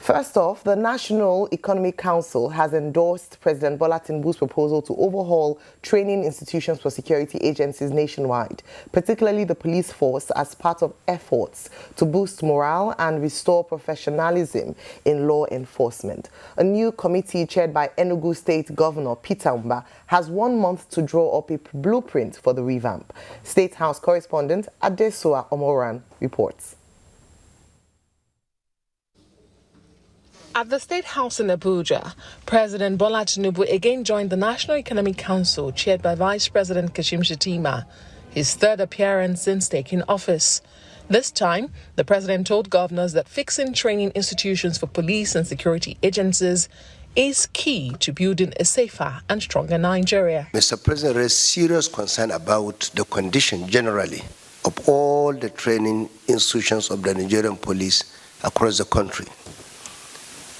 First off, the National Economic Council has endorsed President Bola Tinubu's proposal to overhaul training institutions for security agencies nationwide, particularly the police force, as part of efforts to boost morale and restore professionalism in law enforcement. A new committee chaired by Enugu State Governor P&ID has 1 month to draw up a blueprint for the revamp. State House correspondent Adesua Omoran reports. At the State House in Abuja, President Bola Tinubu again joined the National Economic Council chaired by Vice President Kashim Shettima, his third appearance since taking office. This time, the president told governors that fixing training institutions for police and security agencies is key to building a safer and stronger Nigeria. Mr. President raised serious concern about the condition generally of all the training institutions of the Nigerian police across the country.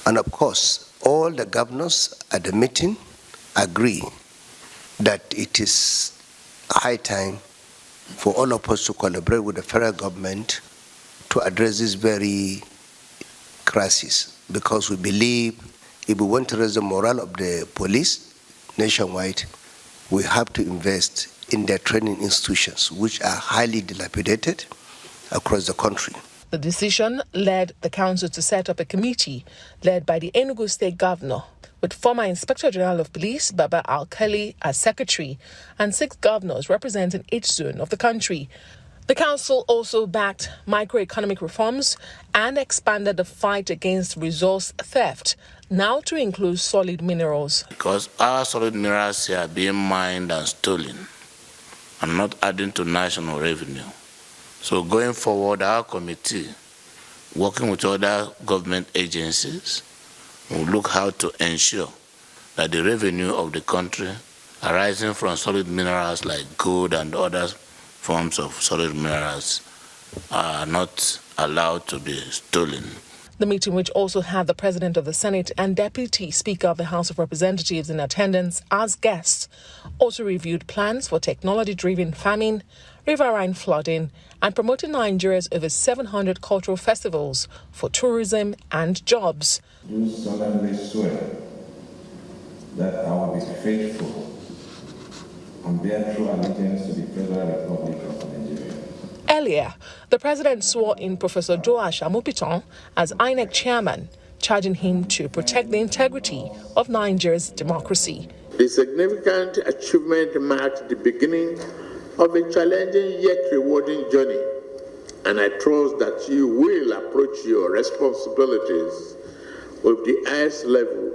And of course, all the governors at the meeting agree that it is high time for all of us to collaborate with the federal government to address this very crisis, because we believe if we want to raise the morale of the police nationwide, we have to invest in their training institutions, which are highly dilapidated across the country. The decision led the council to set up a committee led by the Enugu State Governor, with former Inspector General of Police Baba Alkali as secretary and 6 governors representing each zone of the country. The council also backed microeconomic reforms and expanded the fight against resource theft, now to include solid minerals. Because our solid minerals here are being mined and stolen and not adding to national revenue. So going forward, our committee, working with other government agencies, will look how to ensure that the revenue of the country arising from solid minerals like gold and other forms of solid minerals are not allowed to be stolen. The meeting, which also had the President of the Senate and Deputy Speaker of the House of Representatives in attendance as guests, also reviewed plans for technology-driven farming, riverine flooding, and promoting Nigeria's over 700 cultural festivals for tourism and jobs. Do solemnly swear that I will be faithful and bear true allegiance to the Federal Republic of Nigeria. Earlier, the president swore in Professor Joash Amupiton as INEC chairman, charging him to protect the integrity of Nigeria's democracy. The significant achievement marked the beginning of a challenging yet rewarding journey, and I trust that you will approach your responsibilities with the highest level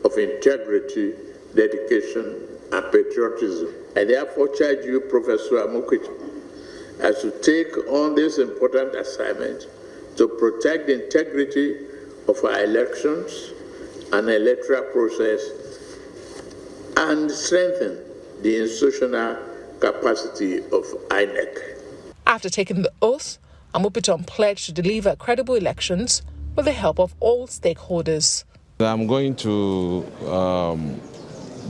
of integrity, dedication, and patriotism. I therefore charge you, Professor Amupiton, as you take on this important assignment to protect the integrity of our elections and electoral process and strengthen the institutional capacity of INEC. After taking the oath, Amupiton pledged to deliver credible elections with the help of all stakeholders. I'm going to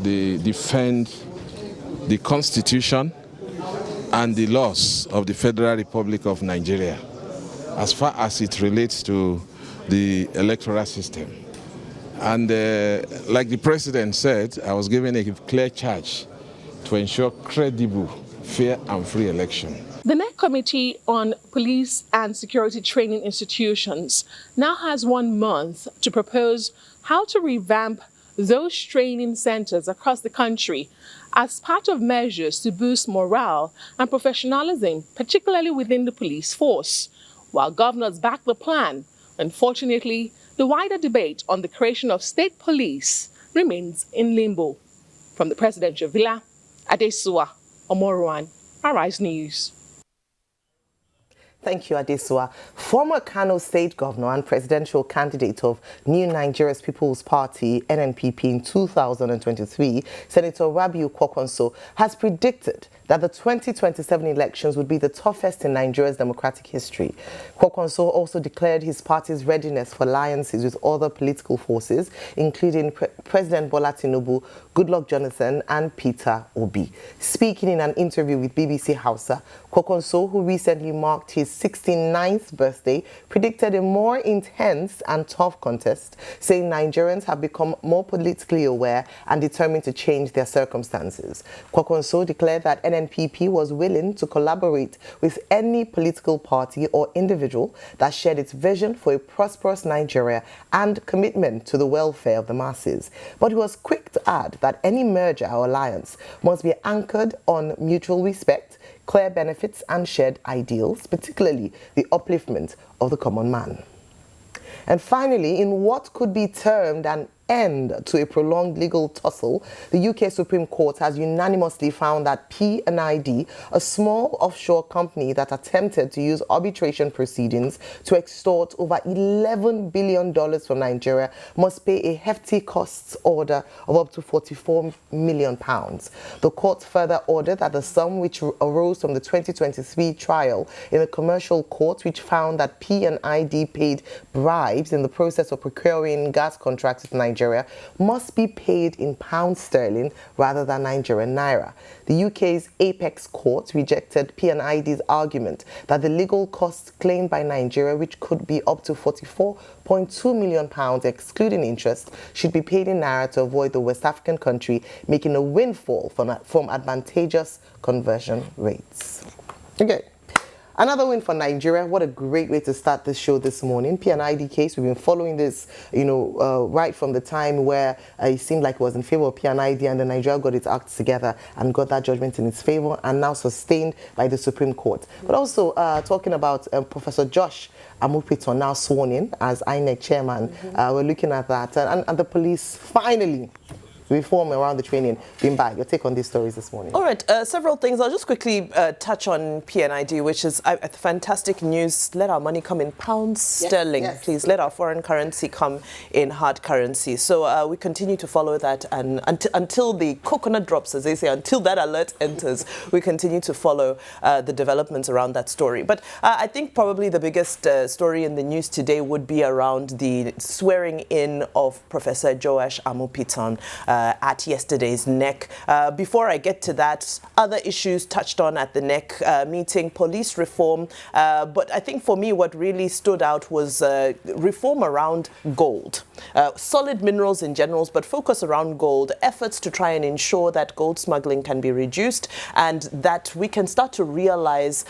defend the Constitution and the laws of the Federal Republic of Nigeria as far as it relates to the electoral system. And like the President said, I was given a clear charge to ensure credible, fair and free election. The NEC Committee on Police and Security Training Institutions now has 1 month to propose how to revamp those training centers across the country as part of measures to boost morale and professionalism, particularly within the police force. While governors back the plan, unfortunately, the wider debate on the creation of state police remains in limbo. From the presidential villa, Adesua Omoruan, Arise News. Thank you, Adesua. Former Kano State Governor and presidential candidate of New Nigeria's People's Party, NNPP, in 2023, Senator Rabiu Kwankwaso, has predicted that the 2027 elections would be the toughest in Nigeria's democratic history. Kwankwaso also declared his party's readiness for alliances with other political forces, including President Bola Tinubu, Goodluck Jonathan, and Peter Obi. Speaking in an interview with BBC Hausa, Kwankwaso, who recently marked his 69th birthday, predicted a more intense and tough contest, saying Nigerians have become more politically aware and determined to change their circumstances. Kwankwaso declared that NNPP was willing to collaborate with any political party or individual that shared its vision for a prosperous Nigeria and commitment to the welfare of the masses. But he was quick to add that any merger or alliance must be anchored on mutual respect, clear benefits and shared ideals, particularly the upliftment of the common man. And finally, in what could be termed an end to a prolonged legal tussle, the UK Supreme Court has unanimously found that P&ID, a small offshore company that attempted to use arbitration proceedings to extort over $11 billion from Nigeria, must pay a hefty costs order of up to £44 million. The court further ordered that the sum, which arose from the 2023 trial in a commercial court which found that P&ID paid bribes in the process of procuring gas contracts with Nigeria, must be paid in pounds sterling rather than Nigerian naira. The UK's Apex Court rejected P&ID's argument that the legal costs claimed by Nigeria, which could be up to £44.2 million excluding interest, should be paid in naira to avoid the West African country making a windfall from advantageous conversion rates. Okay. Another win for Nigeria. What a great way to start this show this morning. P&ID case, we've been following this, right from the time where it seemed like it was in favor of P&ID, and then Nigeria got its acts together and got that judgment in its favor, and now sustained by the Supreme Court. But also talking about Professor Josh Amupiton now sworn in as INEC chairman. We're looking at that, and the police finally reform around the training being back. Your take on these stories this morning? All right, several things. I'll just quickly touch on P&ID, which is fantastic news. Let our money come in pounds sterling, yes. please. Let our foreign currency come in hard currency. So we continue to follow that, and until the coconut drops, as they say, until that alert enters, we continue to follow the developments around that story. But I think probably the biggest story in the news today would be around the swearing in of Professor Joash Amupiton at yesterday's NEC. Before I get to that, other issues touched on at the NEC meeting, police reform. But I think for me, what really stood out was reform around gold. Solid minerals in general, but focus around gold. Efforts to try and ensure that gold smuggling can be reduced and that we can start to realize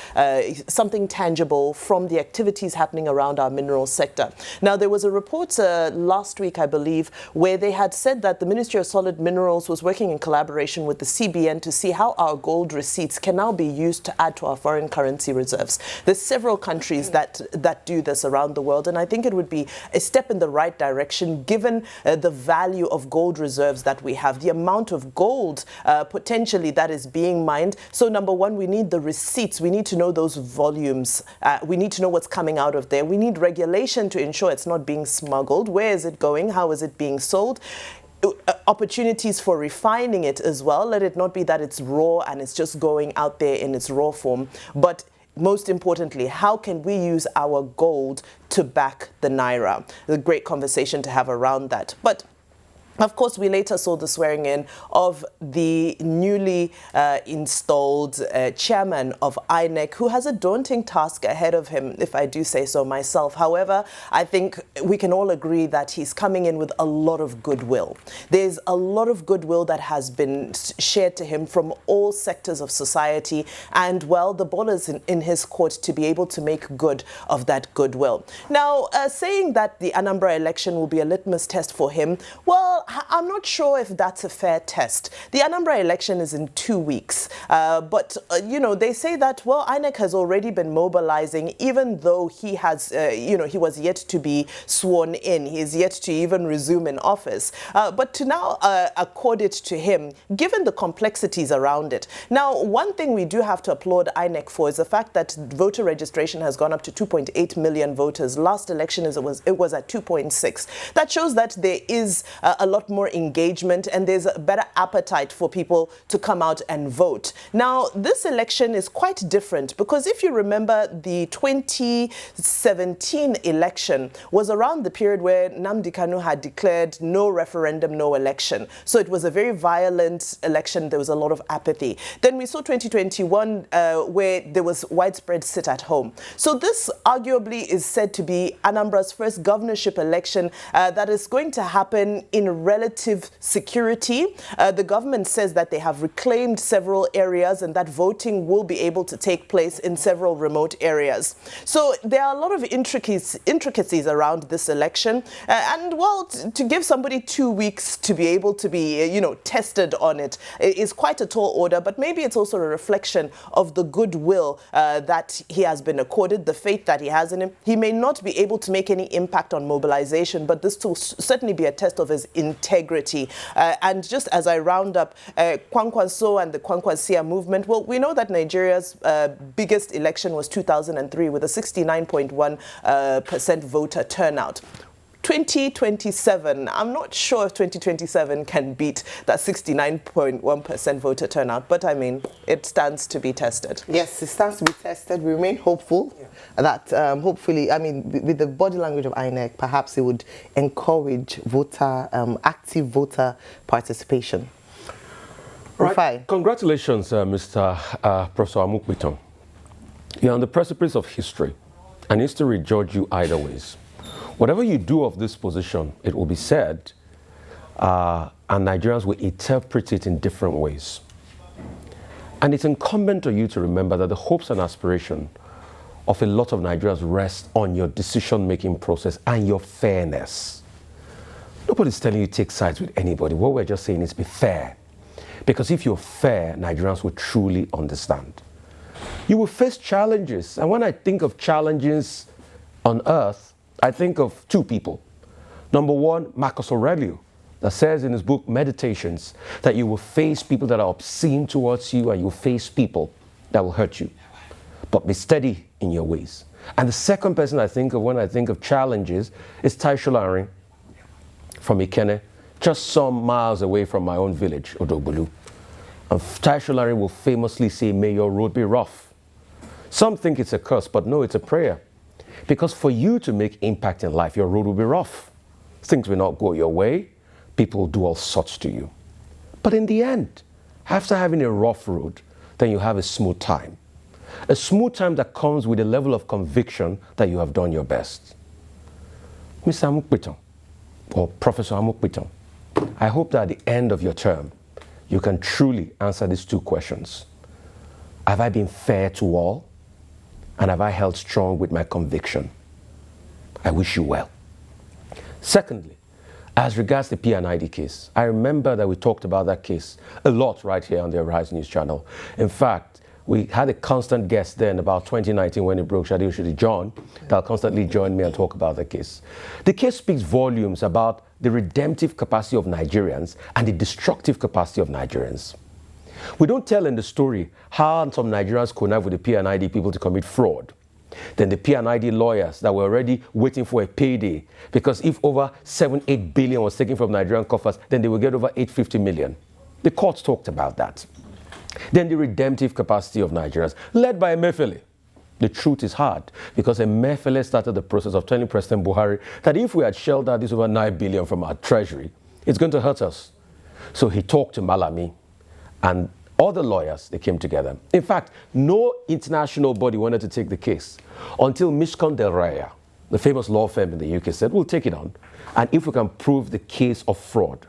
something tangible from the activities happening around our mineral sector. Now, there was a report last week, I believe, where they had said that the Ministry of Solid Minerals was working in collaboration with the CBN to see how our gold receipts can now be used to add to our foreign currency reserves. There's several countries that do this around the world, and I think it would be a step in the right direction given the value of gold reserves that we have, the amount of gold potentially that is being mined. So number one, we need the receipts. We need to know those volumes. We need to know what's coming out of there. We need regulation to ensure it's not being smuggled. Where is it going? How is it being sold? Opportunities for refining it as well. Let it not be that it's raw and it's just going out there in its raw form. But most importantly, how can we use our gold to back the naira? There's a great conversation to have around that. But of course, we later saw the swearing in of the newly installed chairman of INEC, who has a daunting task ahead of him, if I do say so myself. However, I think we can all agree that he's coming in with a lot of goodwill. There's a lot of goodwill that has been shared to him from all sectors of society, and, well, the ball is in his court to be able to make good of that goodwill. Now, saying that the Anambra election will be a litmus test for him, well, I'm not sure if that's a fair test. The Anambra election is in 2 weeks. But they say that, well, INEC has already been mobilizing, even though he has, he was yet to be sworn in. He is yet to even resume in office. But to now accord it to him, given the complexities around it. Now, one thing we do have to applaud INEC for is the fact that voter registration has gone up to 2.8 million voters. Last election, it was at 2.6. That shows that there is a lot more engagement and there's a better appetite for people to come out and vote. Now, this election is quite different because if you remember, the 2017 election was around the period where Nnamdi Kanu had declared no referendum, no election. So it was a very violent election. There was a lot of apathy. Then we saw 2021 where there was widespread sit at home. So this arguably is said to be Anambra's first governorship election that is going to happen in relative security. The government says that they have reclaimed several areas and that voting will be able to take place in several remote areas. So there are a lot of intricacies around this election. And well, to give somebody 2 weeks to be able to be, tested on it is quite a tall order, but maybe it's also a reflection of the goodwill that he has been accorded, the faith that he has in him. He may not be able to make any impact on mobilization, but this will certainly be a test of his integrity. And just as I round up, Kwankwaso and the Kwankwasia movement, well, we know that Nigeria's biggest election was 2003 with a 69.1% voter turnout. 2027, I'm not sure if 2027 can beat that 69.1% voter turnout, but I mean, it stands to be tested. Yes, it stands to be tested. We remain hopeful that hopefully, with the body language of INEC, perhaps it would encourage active voter participation. Right. Congratulations, Mr. Professor Amukbiton. You're on the precipice of history, and history will judge you either ways. Whatever you do of this position, it will be said, and Nigerians will interpret it in different ways. And it's incumbent on you to remember that the hopes and aspirations of a lot of Nigerians rest on your decision-making process and your fairness. Nobody's telling you to take sides with anybody. What we're just saying is be fair. Because if you're fair, Nigerians will truly understand. You will face challenges. And when I think of challenges on earth, I think of two people. Number one, Marcus Aurelius, that says in his book, Meditations, that you will face people that are obscene towards you and you will face people that will hurt you. But be steady in your ways. And the second person I think of when I think of challenges is Tai Solarin from Ikene, just some miles away from my own village, Odogbolu. And Tai Solarin will famously say, may your road be rough. Some think it's a curse, but no, it's a prayer. Because for you to make impact in life, your road will be rough. Things will not go your way. People will do all sorts to you. But in the end, after having a rough road, then you have a smooth time. A smooth time that comes with a level of conviction that you have done your best. Mr. Amukbiton, or Professor Amukbiton, I hope that at the end of your term, you can truly answer these two questions. Have I been fair to all? And have I held strong with my conviction? I wish you well. Secondly, as regards the P&ID case, I remember that we talked about that case a lot right here on the Arise News channel. In fact, we had a constant guest then about 2019 when it broke, Shadi Ushidi John, that'll constantly join me and talk about the case. The case speaks volumes about the redemptive capacity of Nigerians and the destructive capacity of Nigerians. We don't tell in the story how some Nigerians connive with the P&ID people to commit fraud. Then the P&ID lawyers that were already waiting for a payday, because if over 7-8 billion was taken from Nigerian coffers, then they will get over 850 million. The courts talked about that. Then the redemptive capacity of Nigerians, led by Emefiele. The truth is hard, because Emefiele started the process of telling President Buhari that if we had shelled out this over 9 billion from our treasury, it's going to hurt us. So he talked to Malami and other lawyers, they came together. In fact, no international body wanted to take the case until Mishcon Del Raya, the famous law firm in the UK, said, we'll take it on. And if we can prove the case of fraud.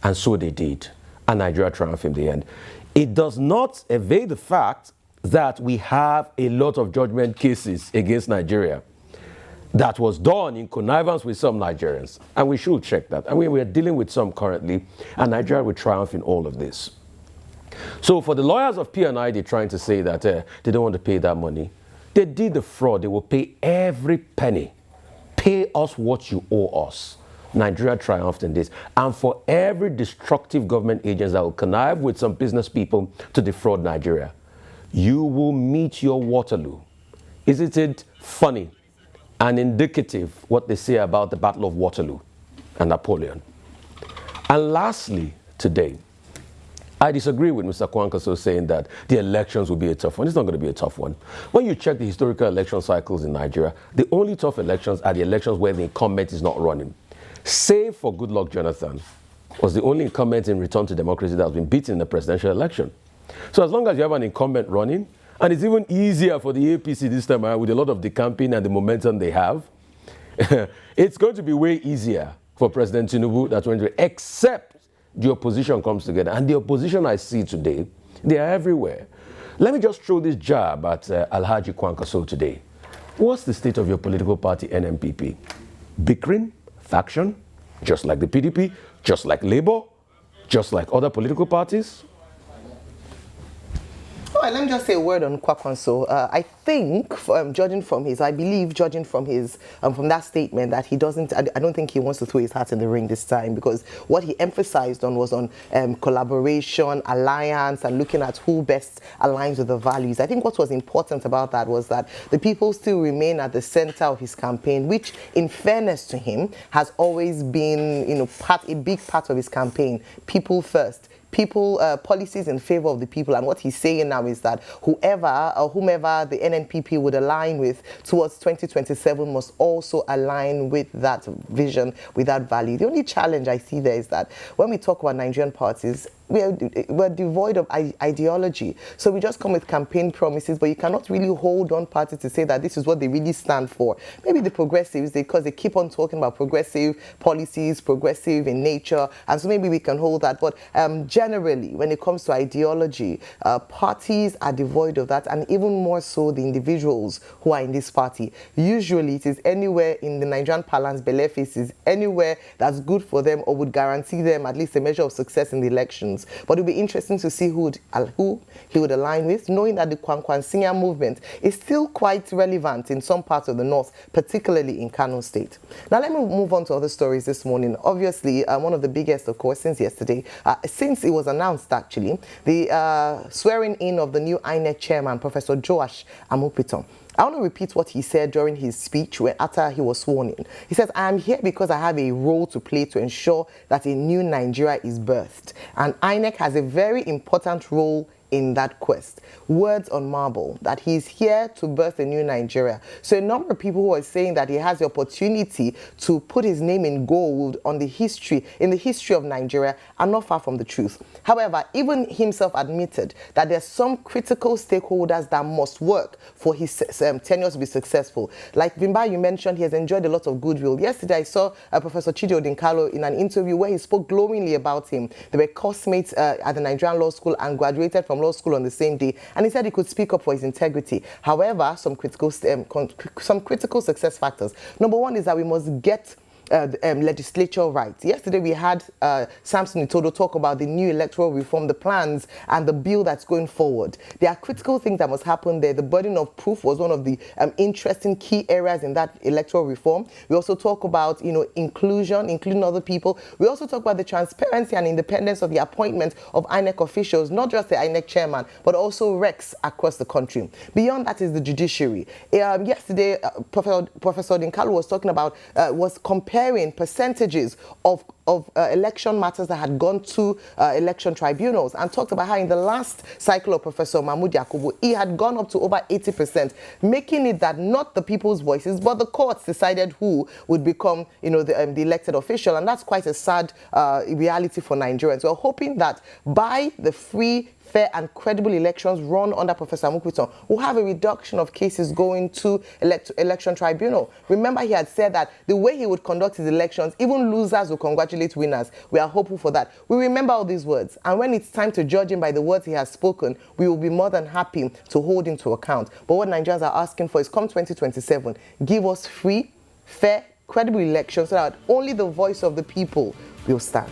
And so they did. And Nigeria triumphed in the end. It does not evade the fact that we have a lot of judgment cases against Nigeria that was done in connivance with some Nigerians. And we should check that. And we are dealing with some currently. And Nigeria will triumph in all of this. So for the lawyers of P&ID trying to say that they don't want to pay that money, they did the fraud. They will pay every penny. Pay us what you owe us. Nigeria triumphed in this. And for every destructive government agents that will connive with some business people to defraud Nigeria, you will meet your Waterloo. Isn't it funny and indicative what they say about the Battle of Waterloo and Napoleon? And lastly, today, I disagree with Mr. Kwankwaso saying that the elections will be a tough one. It's not going to be a tough one. When you check the historical election cycles in Nigeria, the only tough elections are the elections where the incumbent is not running. Save for Goodluck Jonathan was the only incumbent in return to democracy that has been beaten in the presidential election. So as long as you have an incumbent running, and it's even easier for the APC this time around with a lot of the campaign and the momentum they have, it's going to be way easier for President Tinubu that when except the opposition comes together. And the opposition I see today, they are everywhere. Let me just throw this jab at Alhaji Kwankwaso today. What's the state of your political party, NMPP? Bickering? Faction? Just like the PDP? Just like Labour? Just like other political parties? All right, let me just say a word on Kwankwaso. I think, judging from that statement, that he doesn't, I don't think he wants to throw his hat in the ring this time, because what he emphasized on was on collaboration, alliance, and looking at who best aligns with the values. I think what was important about that was that the people still remain at the center of his campaign, which, in fairness to him, has always been, a big part of his campaign. People first. People, policies in favor of the people. And what he's saying now is that whoever or whomever the NNPP would align with towards 2027 must also align with that vision, with that value. The only challenge I see there is that when we talk about Nigerian parties, we're devoid of ideology. So we just come with campaign promises, but you cannot really hold one party to say that this is what they really stand for. Maybe the progressives, because they keep on talking about progressive policies, progressive in nature, and so maybe we can hold that. But generally, when it comes to ideology, parties are devoid of that, and even more so the individuals who are in this party. Usually it is anywhere in the Nigerian parlance, beleface is anywhere that's good for them or would guarantee them at least a measure of success in the elections. But it'll be interesting to see who he would align with, knowing that the Kwankwansinya movement is still quite relevant in some parts of the north, particularly in Kano State. Now let me move on to other stories this morning. Obviously, one of the biggest, of course, since yesterday, since it was announced actually, the swearing in of the new INEC chairman, Professor Joash Amupiton. I want to repeat what he said during his speech after he was sworn in. He says, I am here because I have a role to play to ensure that a new Nigeria is birthed. And INEC has a very important role in that quest. Words on marble, that he's here to birth a new Nigeria. So a number of people who are saying that he has the opportunity to put his name in gold in the history of Nigeria are not far from the truth. However, even himself admitted that there's some critical stakeholders that must work for his tenure to be successful. Like Vimba, you mentioned, he has enjoyed a lot of goodwill. Yesterday, I saw Professor Chidi Odinkalo in an interview where he spoke glowingly about him. They were classmates at the Nigerian Law School and graduated from law school on the same day, and he said he could speak up for his integrity. However, some critical success factors. Number one is that we must get legislature rights. Yesterday we had Samson Itodo talk about the new electoral reform, the plans and the bill that's going forward. There are critical things that must happen there. The burden of proof was one of the interesting key areas in that electoral reform. We also talk about inclusion, including other people. We also talk about the transparency and independence of the appointment of INEC officials, not just the INEC chairman, but also recs across the country. Beyond that is the judiciary. Yesterday, Professor Dinkalo was talking about, was comparing percentages of election matters that had gone to election tribunals, and talked about how in the last cycle of Professor Mahmoud Yakubu, he had gone up to over 80%, making it that not the people's voices, but the courts decided who would become, the elected official, and that's quite a sad reality for Nigerians. So we're hoping that by the free, fair and credible elections run under Professor Amupiton, we'll have a reduction of cases going to election tribunal. Remember, he had said that the way he would conduct his elections, even losers will congratulate winners. We are hopeful for that. We remember all these words, and when it's time to judge him by the words he has spoken, we will be more than happy to hold him to account. But what Nigerians are asking for is, come 2027, give us free, fair, credible elections so that only the voice of the people will stand.